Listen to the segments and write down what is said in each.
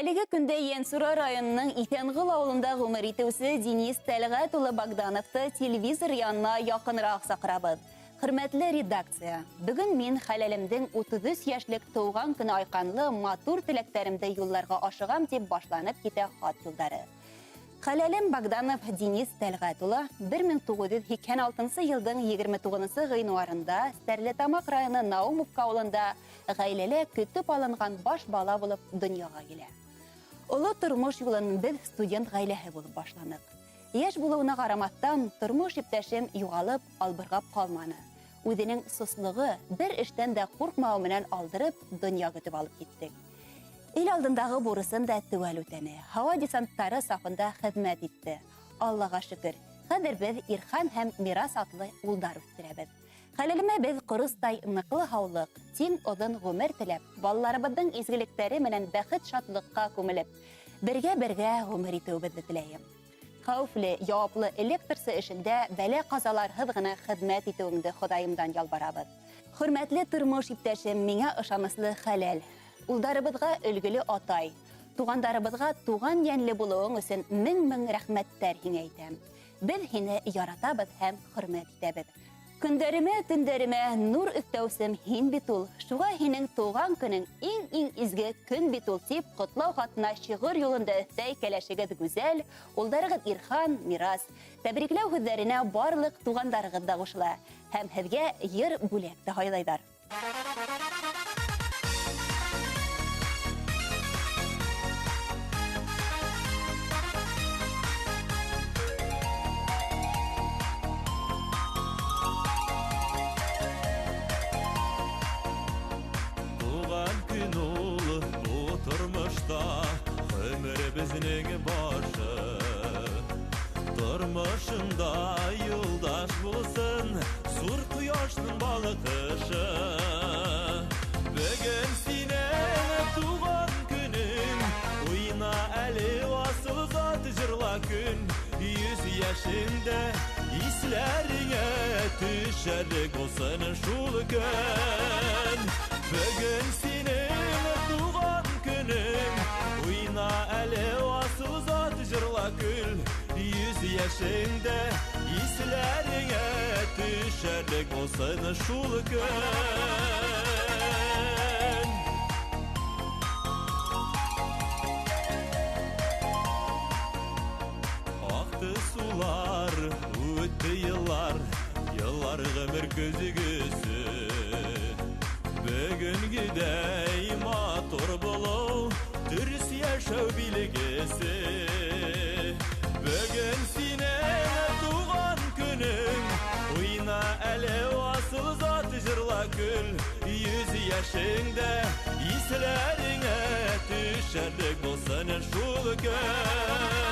Әлеге күндә Янсура районының Итенғыл ауылында ғұмыр итеүсе Денис Тәлғәтұлы Богдановты телевизор янына якынрак сакырабыз. Хөрмәтле редакция, бүген мин хәләлемдең 33 яшьлек туган көне айканлы матур теләктәремдә юлларга ашыгам дип башланып китә хат юлдары. Хәләлем Богданов Денис Тәлғәтұлы 1986 елдың 29 гыйнварында Стәрлетамак районы Наумовка авылында гаиләле көтеп алынган баш бала булып дөньяга килә. Олы тормыш юлын без студент гаиләһе булып башланык. Яшь булуына карамастан тормыш иптәшем югалып, албыргап калманы. Үзенең сослыгы бер эштән дә куркмау менән алдырып, дөнья көтеп алып киттек. Ил алдындагы бурысын да түгәл үтәне. Һава десанттары сафында хезмәт итте. Аллага шөкер. Хәзер без Ирхан һәм Мирас атлы улдар үстерәбез. Хәлелемә без корыстай ныклы һаулык, тиң озын гомер теләп, балаларыбызның изгелекләре менән бәхет шатлыкка күмелеп, бергә гомер итүебезне теләйем. Хәүфле, яуаплы электрсы эшендә бәлә-казаларһыз гына хезмәт итүеңне Ходаемдан ялбарабыз. Хөрмәтле тормыш иптәшем, миңа ышаныслы Хәләл. Улдарыбызга өлгеле атай, тугандарыбызга туган йәнле булуың өчен мең рәхмәттәр һиңә әйтәм. Без һине яратабыз һәм хөрмәт итәбез. Көндәремә, төндәремә нур өстәүсем һин бит ул. Шуга һинең туган көнең иң изге көн бит ул дип котлау хатына шигырь юлында өстәй кәләшегез гүзәл, улдарыгыз Ирхан, Мирас. Тәбрикләү һүзләренә барлык тугандарыгыз да кушыла һәм һезгә йыр бүләк тә һайлайлар. Ömür bizning başı Turmuşunda yoldaş bulsun Sur quyoshning balqishi Bugün sening tug'an kuning O'yna ali asıl zot jirla kun 100 yaşında islarga tusharlik bo'lsin shul kun Bugün sening tug'an kuning Oyna əli asıl zat jırla kül 100 yaşında islərine düşərlik olsun şul gün Aktı sular, öttü yıllar Yıllar ömür gözügüsü Bugün gidey matur bulu Dürüst yaşav bilgisi Bugün senin tuğan günün Oyna əli asıl zat jırla kül 100 yaşında islərine düşərlik olsun şul gün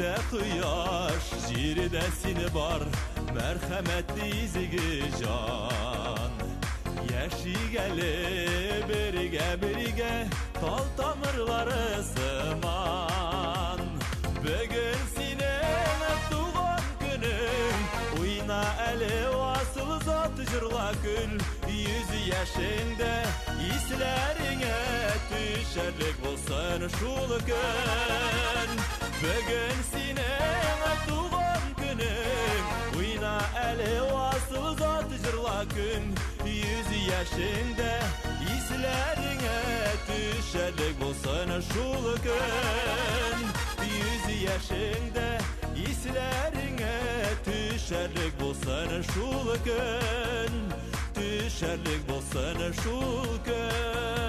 Gökte kıyaş, jirde seni bar Merhametli izgi can Yaşigali birge Tal tamirları sıman Bugün senin tuğan günün Oyna eli asıl zat jırla kül 100 yaşında islərine düşərlik olsun şul gün Bugün senin tuğan günün Oyna əli asıl zat jırla gün 100 yaşında islərine düşərlik olsun şul gün 100 yaşında islərine düşərlik olsun şul gün Düşərlik olsun şul gün